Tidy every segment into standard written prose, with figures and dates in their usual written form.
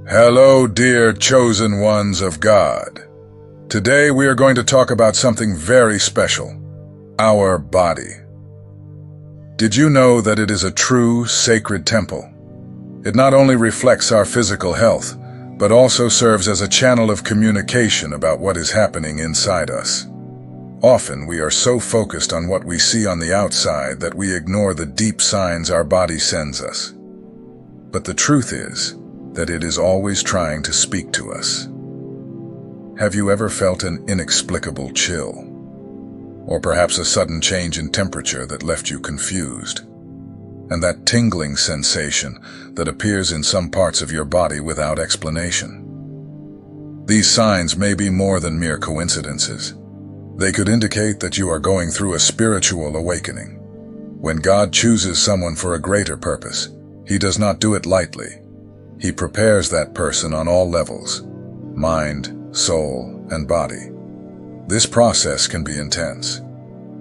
Hello, dear chosen ones of God. Today we are going to talk about something very special, our body. Did you know that it is a true, sacred temple? It not only reflects our physical health, but also serves as a channel of communication about what is happening inside us. Often we are so focused on what we see on the outside that we ignore the deep signs our body sends us. But the truth is that it is always trying to speak to us. Have you ever felt an inexplicable chill? Or perhaps a sudden change in temperature that left you confused? And that tingling sensation that appears in some parts of your body without explanation. These signs may be more than mere coincidences. They could indicate that you are going through a spiritual awakening. When God chooses someone for a greater purpose, He does not do it lightly. He prepares that person on all levels, mind, soul, and body. This process can be intense.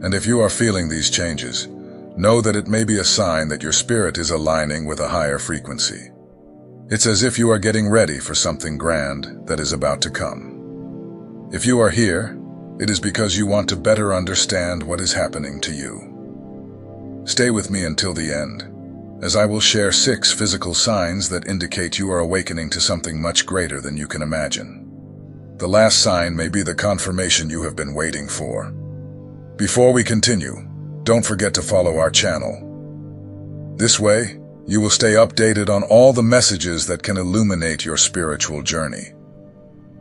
And if you are feeling these changes, know that it may be a sign that your spirit is aligning with a higher frequency. It's as if you are getting ready for something grand that is about to come. If you are here, it is because you want to better understand what is happening to you. Stay with me until the end, as I will share 6 physical signs that indicate you are awakening to something much greater than you can imagine. The last sign may be the confirmation you have been waiting for. Before we continue, don't forget to follow our channel. This way, you will stay updated on all the messages that can illuminate your spiritual journey.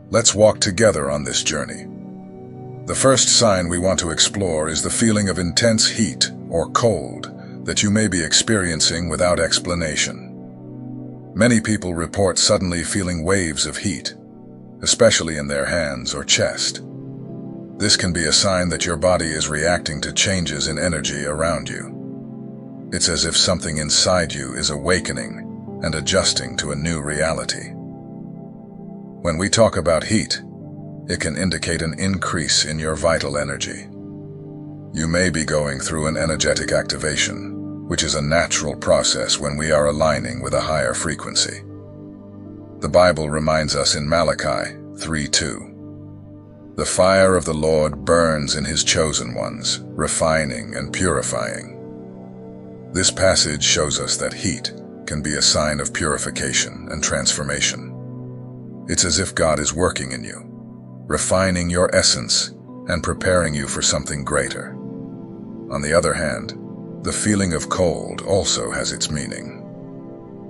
Let's walk together on this journey. The first sign we want to explore is the feeling of intense heat or cold that you may be experiencing without explanation. Many people report suddenly feeling waves of heat, especially in their hands or chest. This can be a sign that your body is reacting to changes in energy around you. It's as if something inside you is awakening and adjusting to a new reality. When we talk about heat, it can indicate an increase in your vital energy. You may be going through an energetic activation, which is a natural process when we are aligning with a higher frequency. The Bible reminds us in Malachi 3:2, "The fire of the Lord burns in His chosen ones, refining and purifying." This passage shows us that heat can be a sign of purification and transformation. It's as if God is working in you, refining your essence and preparing you for something greater. On the other hand, the feeling of cold also has its meaning.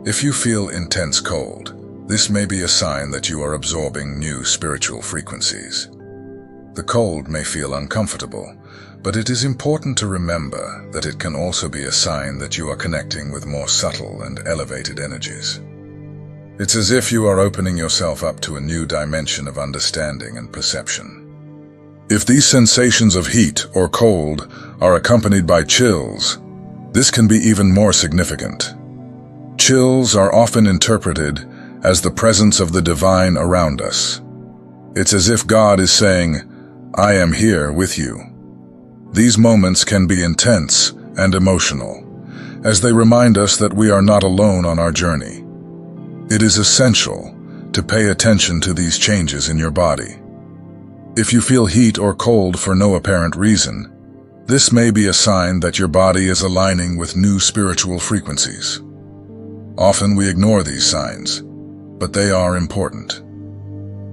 If you feel intense cold, this may be a sign that you are absorbing new spiritual frequencies. The cold may feel uncomfortable, but it is important to remember that it can also be a sign that you are connecting with more subtle and elevated energies. It's as if you are opening yourself up to a new dimension of understanding and perception. If these sensations of heat or cold are accompanied by chills, this can be even more significant. Chills are often interpreted as the presence of the divine around us. It's as if God is saying, "I am here with you." These moments can be intense and emotional, as they remind us that we are not alone on our journey. It is essential to pay attention to these changes in your body. If you feel heat or cold for no apparent reason, this may be a sign that your body is aligning with new spiritual frequencies. Often we ignore these signs, but they are important.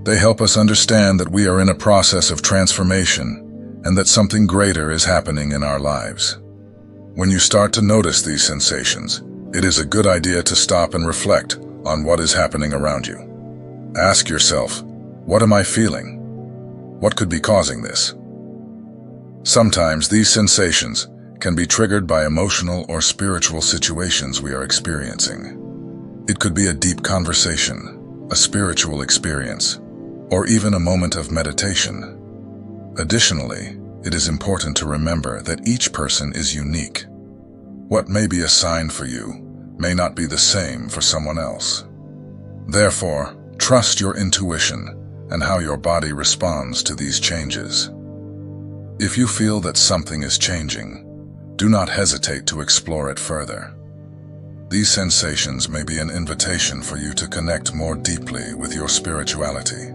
They help us understand that we are in a process of transformation and that something greater is happening in our lives. When you start to notice these sensations, it is a good idea to stop and reflect on what is happening around you. Ask yourself, what am I feeling? What could be causing this? Sometimes these sensations can be triggered by emotional or spiritual situations we are experiencing. It could be a deep conversation, a spiritual experience, or even a moment of meditation. Additionally, it is important to remember that each person is unique. What may be a sign for you may not be the same for someone else. Therefore, trust your intuition and how your body responds to these changes. If you feel that something is changing, do not hesitate to explore it further. These sensations may be an invitation for you to connect more deeply with your spirituality.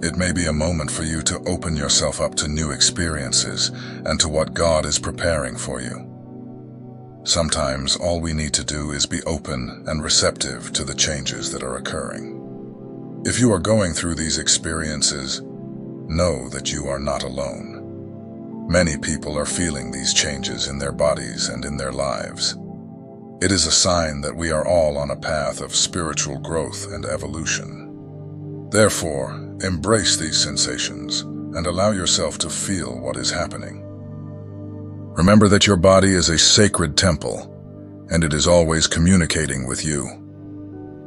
It may be a moment for you to open yourself up to new experiences and to what God is preparing for you. Sometimes all we need to do is be open and receptive to the changes that are occurring. If you are going through these experiences, know that you are not alone. Many people are feeling these changes in their bodies and in their lives. It is a sign that we are all on a path of spiritual growth and evolution. Therefore, embrace these sensations and allow yourself to feel what is happening. Remember that your body is a sacred temple, and it is always communicating with you.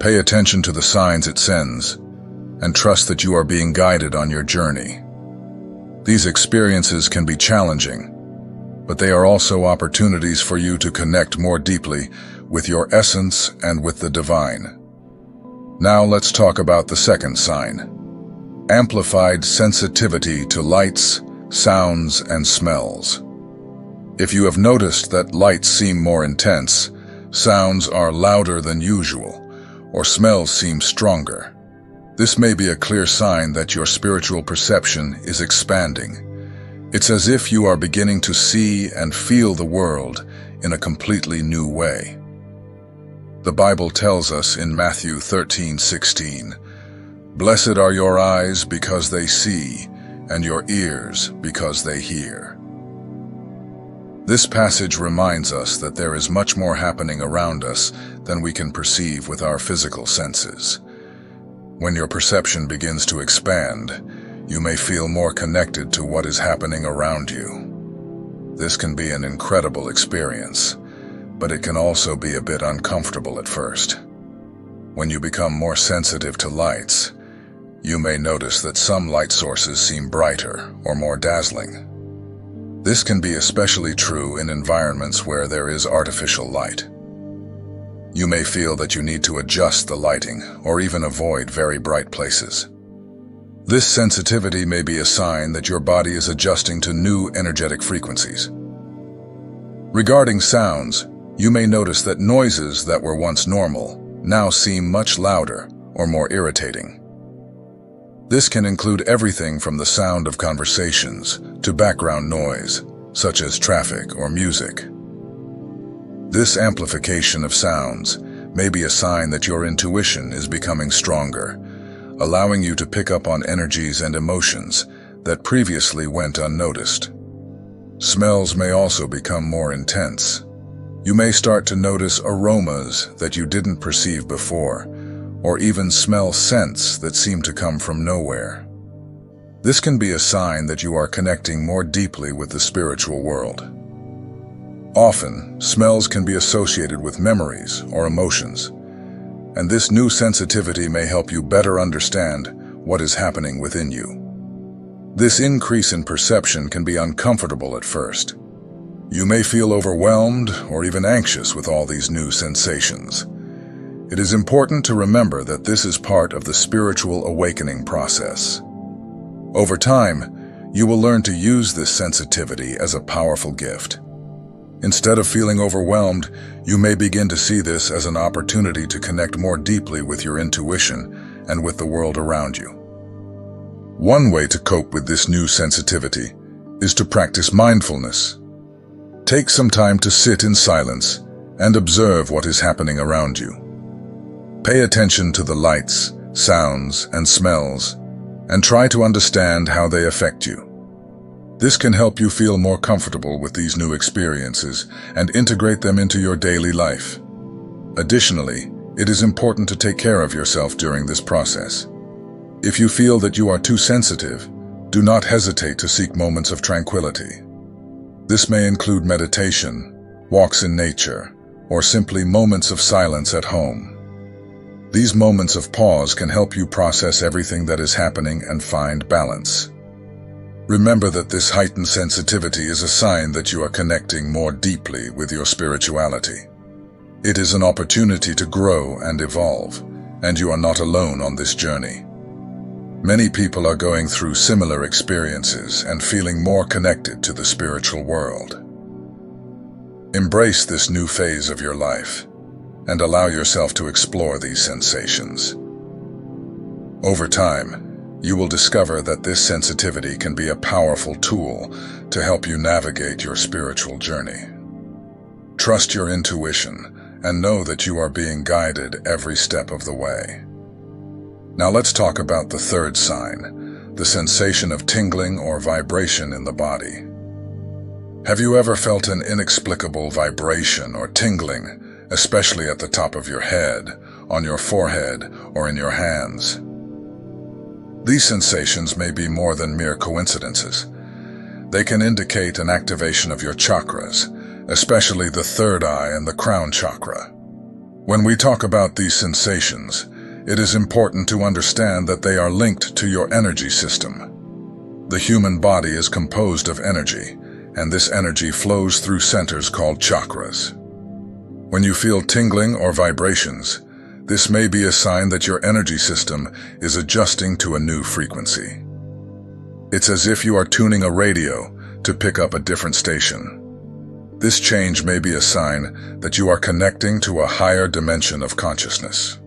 Pay attention to the signs it sends, and trust that you are being guided on your journey. These experiences can be challenging, but they are also opportunities for you to connect more deeply with your essence and with the divine. Now let's talk about the second sign: amplified sensitivity to lights, sounds, and smells. If you have noticed that lights seem more intense, sounds are louder than usual, or smells seem stronger, this may be a clear sign that your spiritual perception is expanding. It's as if you are beginning to see and feel the world in a completely new way. The Bible tells us in Matthew 13:16, "Blessed are your eyes because they see, and your ears because they hear." This passage reminds us that there is much more happening around us than we can perceive with our physical senses. When your perception begins to expand, you may feel more connected to what is happening around you. This can be an incredible experience, but it can also be a bit uncomfortable at first. When you become more sensitive to lights, you may notice that some light sources seem brighter or more dazzling. This can be especially true in environments where there is artificial light. You may feel that you need to adjust the lighting or even avoid very bright places. This sensitivity may be a sign that your body is adjusting to new energetic frequencies. Regarding sounds, you may notice that noises that were once normal now seem much louder or more irritating. This can include everything from the sound of conversations to background noise, such as traffic or music. This amplification of sounds may be a sign that your intuition is becoming stronger, allowing you to pick up on energies and emotions that previously went unnoticed. Smells may also become more intense. You may start to notice aromas that you didn't perceive before, or even smell scents that seem to come from nowhere. This can be a sign that you are connecting more deeply with the spiritual world. Often, smells can be associated with memories or emotions, and this new sensitivity may help you better understand what is happening within you. This increase in perception can be uncomfortable at first. You may feel overwhelmed or even anxious with all these new sensations. It is important to remember that this is part of the spiritual awakening process. Over time, you will learn to use this sensitivity as a powerful gift. Instead of feeling overwhelmed, you may begin to see this as an opportunity to connect more deeply with your intuition and with the world around you. One way to cope with this new sensitivity is to practice mindfulness. Take some time to sit in silence and observe what is happening around you. Pay attention to the lights, sounds, and smells, and try to understand how they affect you. This can help you feel more comfortable with these new experiences and integrate them into your daily life. Additionally, it is important to take care of yourself during this process. If you feel that you are too sensitive, do not hesitate to seek moments of tranquility. This may include meditation, walks in nature, or simply moments of silence at home. These moments of pause can help you process everything that is happening and find balance. Remember that this heightened sensitivity is a sign that you are connecting more deeply with your spirituality. It is an opportunity to grow and evolve, and you are not alone on this journey. Many people are going through similar experiences and feeling more connected to the spiritual world. Embrace this new phase of your life and allow yourself to explore these sensations. Over time, you will discover that this sensitivity can be a powerful tool to help you navigate your spiritual journey. Trust your intuition and know that you are being guided every step of the way. Now let's talk about the third sign, the sensation of tingling or vibration in the body. Have you ever felt an inexplicable vibration or tingling, especially at the top of your head, on your forehead, or in your hands? These sensations may be more than mere coincidences. They can indicate an activation of your chakras, especially the third eye and the crown chakra. When we talk about these sensations, it is important to understand that they are linked to your energy system. The human body is composed of energy, and this energy flows through centers called chakras. When you feel tingling or vibrations, this may be a sign that your energy system is adjusting to a new frequency. It's as if you are tuning a radio to pick up a different station. This change may be a sign that you are connecting to a higher dimension of consciousness.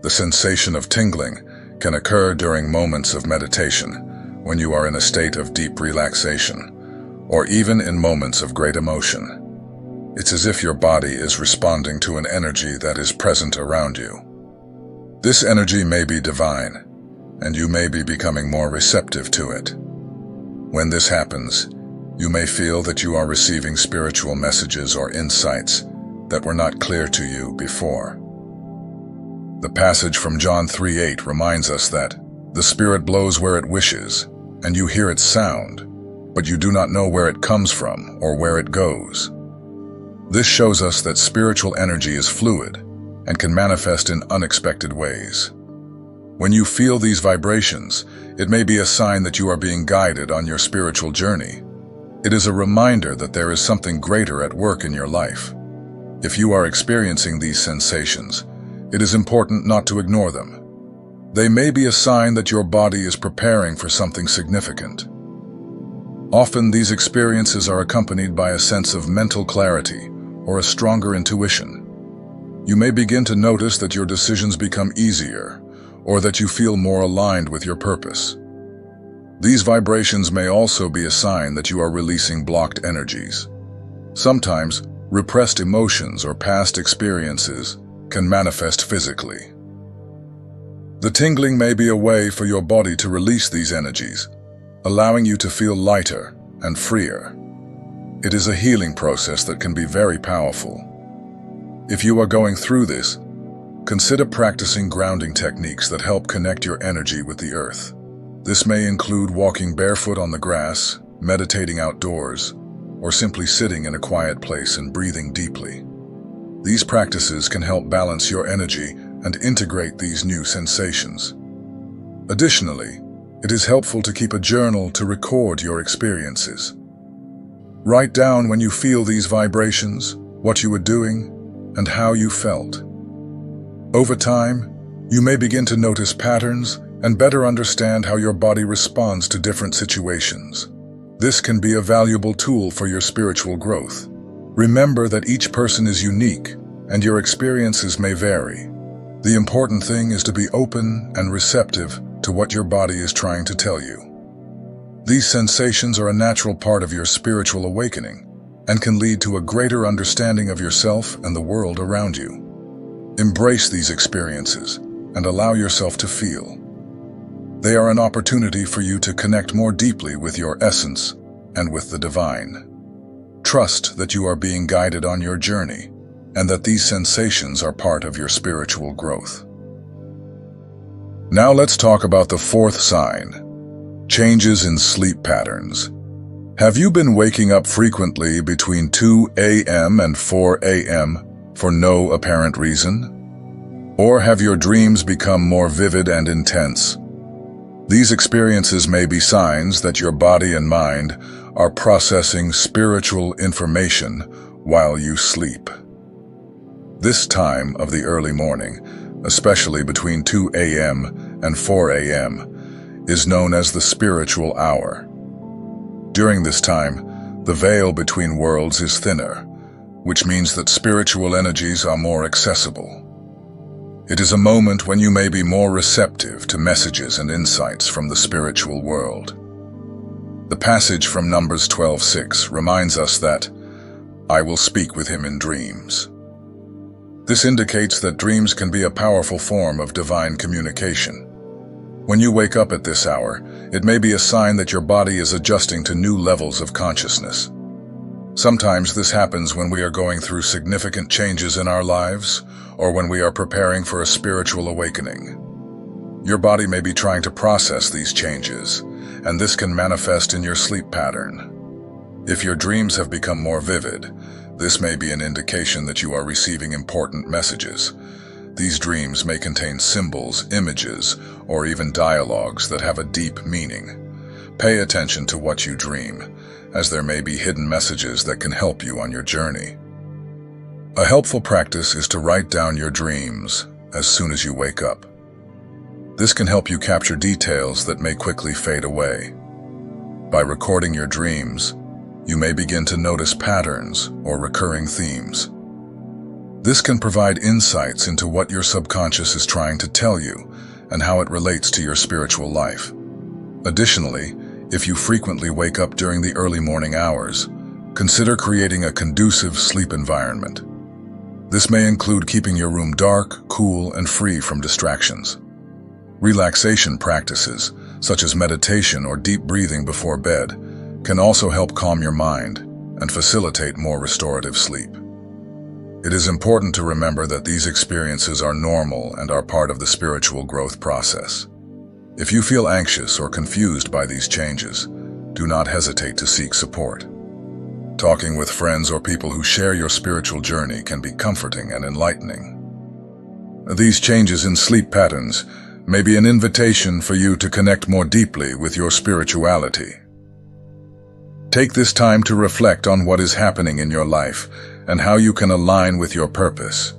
The sensation of tingling can occur during moments of meditation, when you are in a state of deep relaxation, or even in moments of great emotion. It's as if your body is responding to an energy that is present around you. This energy may be divine, and you may be becoming more receptive to it. When this happens, you may feel that you are receiving spiritual messages or insights that were not clear to you before. The passage from John 3:8 reminds us that the Spirit blows where it wishes, and you hear its sound, but you do not know where it comes from or where it goes. This shows us that spiritual energy is fluid and can manifest in unexpected ways. When you feel these vibrations, it may be a sign that you are being guided on your spiritual journey. It is a reminder that there is something greater at work in your life. If you are experiencing these sensations, it is important not to ignore them. They may be a sign that your body is preparing for something significant. Often these experiences are accompanied by a sense of mental clarity or a stronger intuition. You may begin to notice that your decisions become easier, or that you feel more aligned with your purpose. These vibrations may also be a sign that you are releasing blocked energies. Sometimes, repressed emotions or past experiences can manifest physically. The tingling may be a way for your body to release these energies, allowing you to feel lighter and freer. It is a healing process that can be very powerful. If you are going through this, consider practicing grounding techniques that help connect your energy with the earth. This may include walking barefoot on the grass, meditating outdoors, or simply sitting in a quiet place and breathing deeply. These practices can help balance your energy and integrate these new sensations. Additionally, it is helpful to keep a journal to record your experiences. Write down when you feel these vibrations, what you were doing, and how you felt. Over time, you may begin to notice patterns and better understand how your body responds to different situations. This can be a valuable tool for your spiritual growth. Remember that each person is unique, and your experiences may vary. The important thing is to be open and receptive to what your body is trying to tell you. These sensations are a natural part of your spiritual awakening and can lead to a greater understanding of yourself and the world around you. Embrace these experiences and allow yourself to feel. They are an opportunity for you to connect more deeply with your essence and with the divine. Trust that you are being guided on your journey and that these sensations are part of your spiritual growth. Now let's talk about the fourth sign. Changes in sleep patterns. Have you been waking up frequently between 2 a.m. and 4 a.m. for no apparent reason? Or have your dreams become more vivid and intense? These experiences may be signs that your body and mind are processing spiritual information while you sleep. This time of the early morning, especially between 2 a.m. and 4 a.m., is known as the spiritual hour. During this time, the veil between worlds is thinner, which means that spiritual energies are more accessible. It is a moment when you may be more receptive to messages and insights from the spiritual world. The passage from Numbers 12:6 reminds us that, "I will speak with him in dreams." This indicates that dreams can be a powerful form of divine communication. When you wake up at this hour, it may be a sign that your body is adjusting to new levels of consciousness. Sometimes this happens when we are going through significant changes in our lives, or when we are preparing for a spiritual awakening. Your body may be trying to process these changes, and this can manifest in your sleep pattern. If your dreams have become more vivid, this may be an indication that you are receiving important messages. These dreams may contain symbols, images, or even dialogues that have a deep meaning. Pay attention to what you dream, as there may be hidden messages that can help you on your journey. A helpful practice is to write down your dreams as soon as you wake up. This can help you capture details that may quickly fade away. By recording your dreams, you may begin to notice patterns or recurring themes. This can provide insights into what your subconscious is trying to tell you and how it relates to your spiritual life. Additionally, if you frequently wake up during the early morning hours, consider creating a conducive sleep environment. This may include keeping your room dark, cool, and free from distractions. Relaxation practices, such as meditation or deep breathing before bed, can also help calm your mind and facilitate more restorative sleep. It is important to remember that these experiences are normal and are part of the spiritual growth process. If you feel anxious or confused by these changes, do not hesitate to seek support. Talking with friends or people who share your spiritual journey can be comforting and enlightening. These changes in sleep patterns may be an invitation for you to connect more deeply with your spirituality. Take this time to reflect on what is happening in your life and how you can align with your purpose.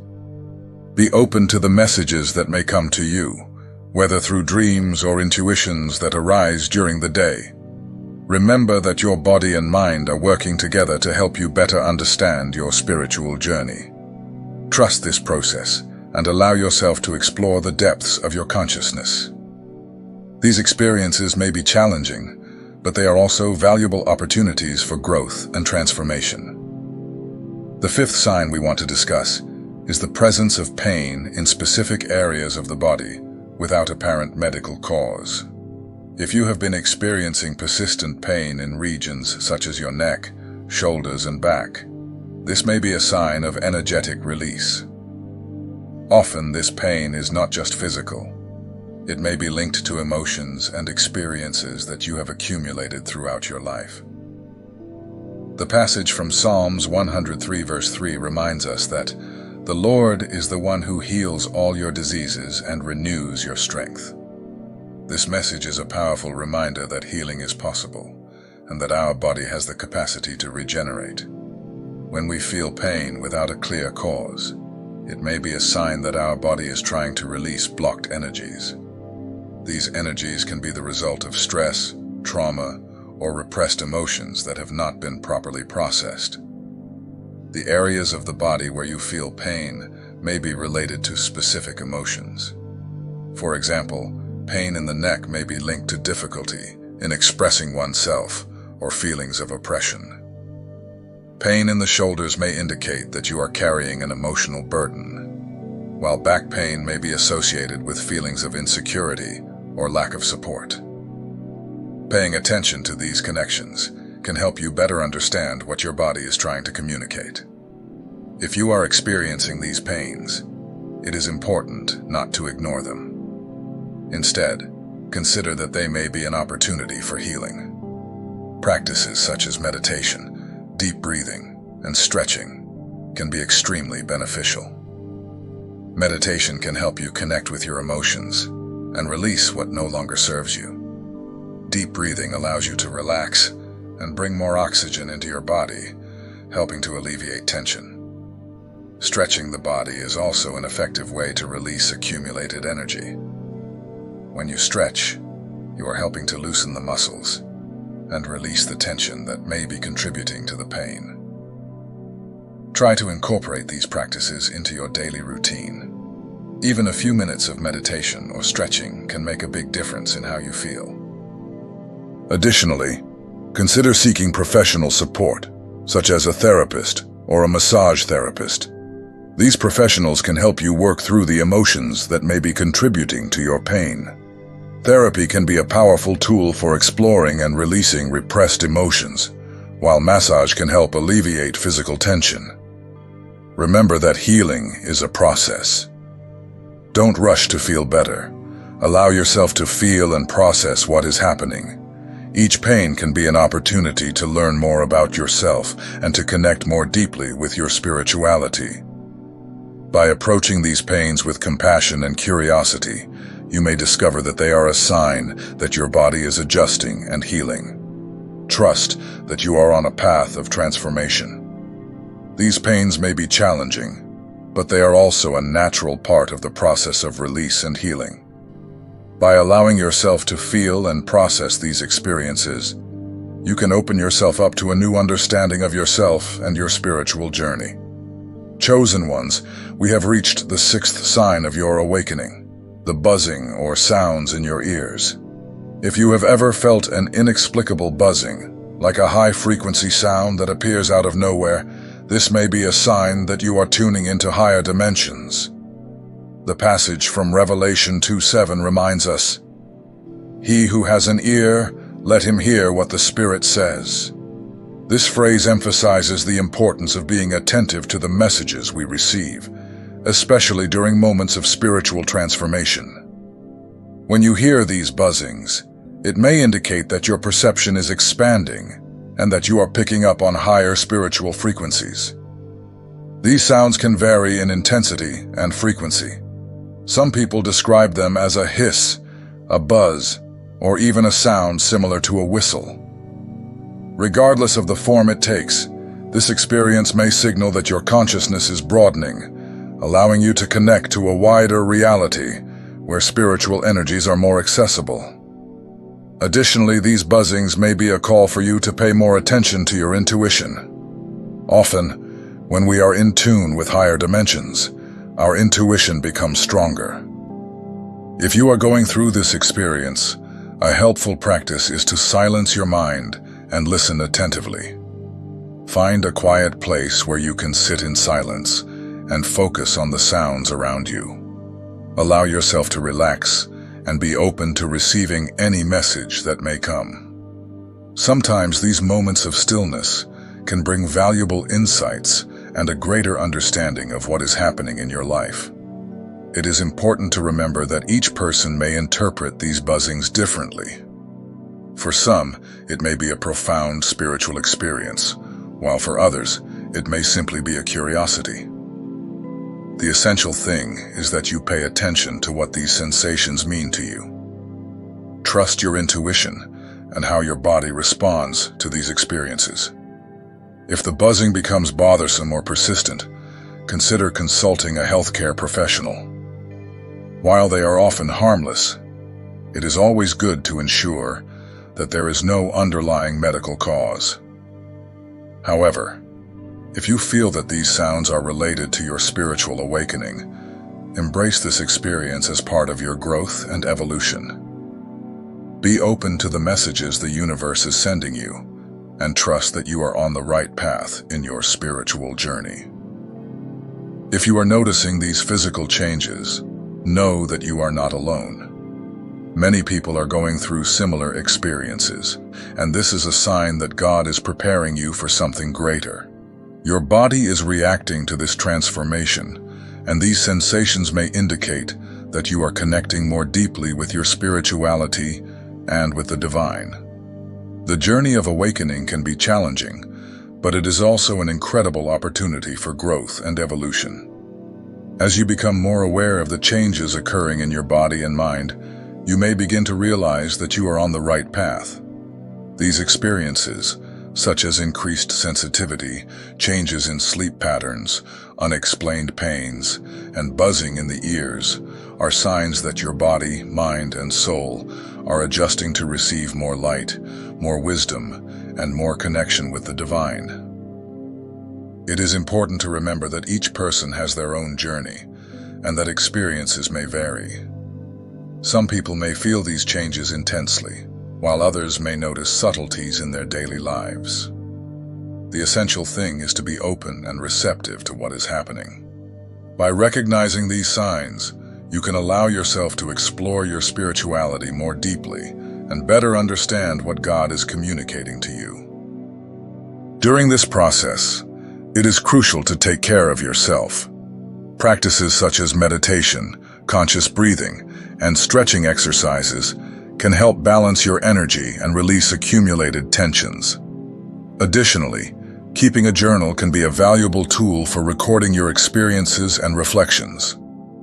Be open to the messages that may come to you, whether through dreams or intuitions that arise during the day. Remember that your body and mind are working together to help you better understand your spiritual journey. Trust this process and allow yourself to explore the depths of your consciousness. These experiences may be challenging, but they are also valuable opportunities for growth and transformation. The fifth sign we want to discuss is the presence of pain in specific areas of the body without apparent medical cause. If you have been experiencing persistent pain in regions such as your neck, shoulders, and back, this may be a sign of energetic release. Often this pain is not just physical. It may be linked to emotions and experiences that you have accumulated throughout your life. The passage from Psalms 103 verse 3 reminds us that the Lord is the one who heals all your diseases and renews your strength. This message is a powerful reminder that healing is possible and that our body has the capacity to regenerate. When we feel pain without a clear cause, it may be a sign that our body is trying to release blocked energies. These energies can be the result of stress, trauma, or repressed emotions that have not been properly processed. The areas of the body where you feel pain may be related to specific emotions. For example, pain in the neck may be linked to difficulty in expressing oneself or feelings of oppression. Pain in the shoulders may indicate that you are carrying an emotional burden, while back pain may be associated with feelings of insecurity or lack of support. Paying attention to these connections can help you better understand what your body is trying to communicate. If you are experiencing these pains, it is important not to ignore them. Instead, consider that they may be an opportunity for healing. Practices such as meditation, deep breathing, and stretching can be extremely beneficial. Meditation can help you connect with your emotions and release what no longer serves you. Deep breathing allows you to relax and bring more oxygen into your body, helping to alleviate tension. Stretching the body is also an effective way to release accumulated energy. When you stretch, you are helping to loosen the muscles and release the tension that may be contributing to the pain. Try to incorporate these practices into your daily routine. Even a few minutes of meditation or stretching can make a big difference in how you feel. Additionally, consider seeking professional support, such as a therapist or a massage therapist. These professionals can help you work through the emotions that may be contributing to your pain. Therapy can be a powerful tool for exploring and releasing repressed emotions, while massage can help alleviate physical tension. Remember that healing is a process. Don't rush to feel better. Allow yourself to feel and process what is happening. Each pain can be an opportunity to learn more about yourself and to connect more deeply with your spirituality. By approaching these pains with compassion and curiosity, you may discover that they are a sign that your body is adjusting and healing. Trust that you are on a path of transformation. These pains may be challenging, but they are also a natural part of the process of release and healing. By allowing yourself to feel and process these experiences, you can open yourself up to a new understanding of yourself and your spiritual journey. Chosen ones, we have reached the sixth sign of your awakening, the buzzing or sounds in your ears. If you have ever felt an inexplicable buzzing, like a high-frequency sound that appears out of nowhere, this may be a sign that you are tuning into higher dimensions. The passage from Revelation 2:7 reminds us, "He who has an ear, let him hear what the Spirit says." This phrase emphasizes the importance of being attentive to the messages we receive, especially during moments of spiritual transformation. When you hear these buzzings, it may indicate that your perception is expanding and that you are picking up on higher spiritual frequencies. These sounds can vary in intensity and frequency. Some people describe them as a hiss, a buzz, or even a sound similar to a whistle. Regardless of the form it takes, this experience may signal that your consciousness is broadening, allowing you to connect to a wider reality where spiritual energies are more accessible. Additionally, these buzzings may be a call for you to pay more attention to your intuition. Often, when we are in tune with higher dimensions, our intuition becomes stronger. If you are going through this experience, a helpful practice is to silence your mind and listen attentively. Find a quiet place where you can sit in silence and focus on the sounds around you. Allow yourself to relax and be open to receiving any message that may come. Sometimes these moments of stillness can bring valuable insights and a greater understanding of what is happening in your life. It is important to remember that each person may interpret these buzzings differently. For some, it may be a profound spiritual experience, while for others, it may simply be a curiosity. The essential thing is that you pay attention to what these sensations mean to you. Trust your intuition and how your body responds to these experiences. If the buzzing becomes bothersome or persistent, consider consulting a healthcare professional. While they are often harmless, it is always good to ensure that there is no underlying medical cause. However, if you feel that these sounds are related to your spiritual awakening, embrace this experience as part of your growth and evolution. Be open to the messages the universe is sending you, and trust that you are on the right path in your spiritual journey. If you are noticing these physical changes, know that you are not alone. Many people are going through similar experiences, and this is a sign that God is preparing you for something greater. Your body is reacting to this transformation, and these sensations may indicate that you are connecting more deeply with your spirituality and with the divine. The journey of awakening can be challenging, but it is also an incredible opportunity for growth and evolution. As you become more aware of the changes occurring in your body and mind, you may begin to realize that you are on the right path. These experiences, such as increased sensitivity, changes in sleep patterns, unexplained pains, and buzzing in the ears, are signs that your body, mind, and soul are adjusting to receive more light, more wisdom, and more connection with the divine. It is important to remember that each person has their own journey, and that experiences may vary. Some people may feel these changes intensely, while others may notice subtleties in their daily lives. The essential thing is to be open and receptive to what is happening. By recognizing these signs, you can allow yourself to explore your spirituality more deeply and better understand what God is communicating to you. During this process, it is crucial to take care of yourself. Practices such as meditation, conscious breathing, and stretching exercises can help balance your energy and release accumulated tensions. Additionally, keeping a journal can be a valuable tool for recording your experiences and reflections.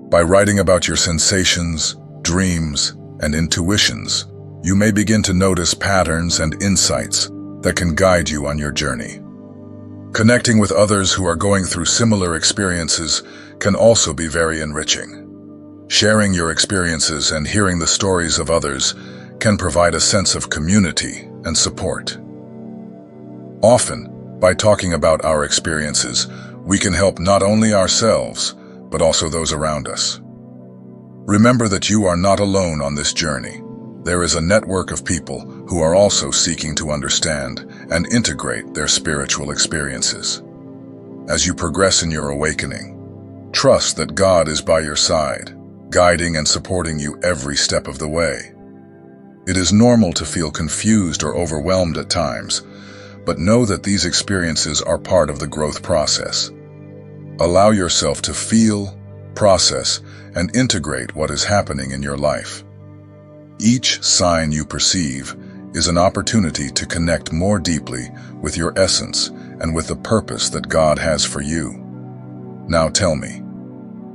By writing about your sensations, dreams, and intuitions, you may begin to notice patterns and insights that can guide you on your journey. Connecting with others who are going through similar experiences can also be very enriching. Sharing your experiences and hearing the stories of others can provide a sense of community and support. Often, by talking about our experiences, we can help not only ourselves, but also those around us. Remember that you are not alone on this journey. There is a network of people who are also seeking to understand and integrate their spiritual experiences. As you progress in your awakening, trust that God is by your side, guiding and supporting you every step of the way. It is normal to feel confused or overwhelmed at times, but know that these experiences are part of the growth process. Allow yourself to feel, process, and integrate what is happening in your life. Each sign you perceive is an opportunity to connect more deeply with your essence and with the purpose that God has for you. Now tell me,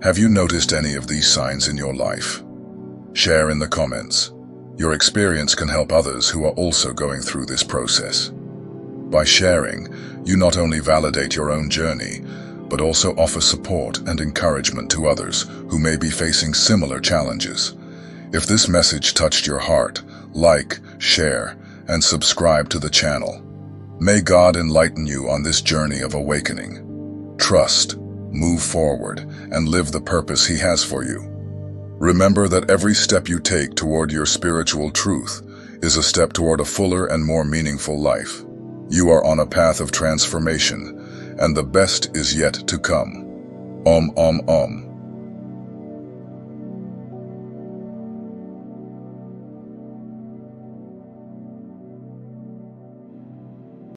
have you noticed any of these signs in your life? Share in the comments. Your experience can help others who are also going through this process. By sharing, you not only validate your own journey, but also offer support and encouragement to others who may be facing similar challenges. If this message touched your heart, like, share, and subscribe to the channel. May God enlighten you on this journey of awakening. Trust, move forward, and live the purpose He has for you. Remember that every step you take toward your spiritual truth is a step toward a fuller and more meaningful life. You are on a path of transformation, and the best is yet to come. Om.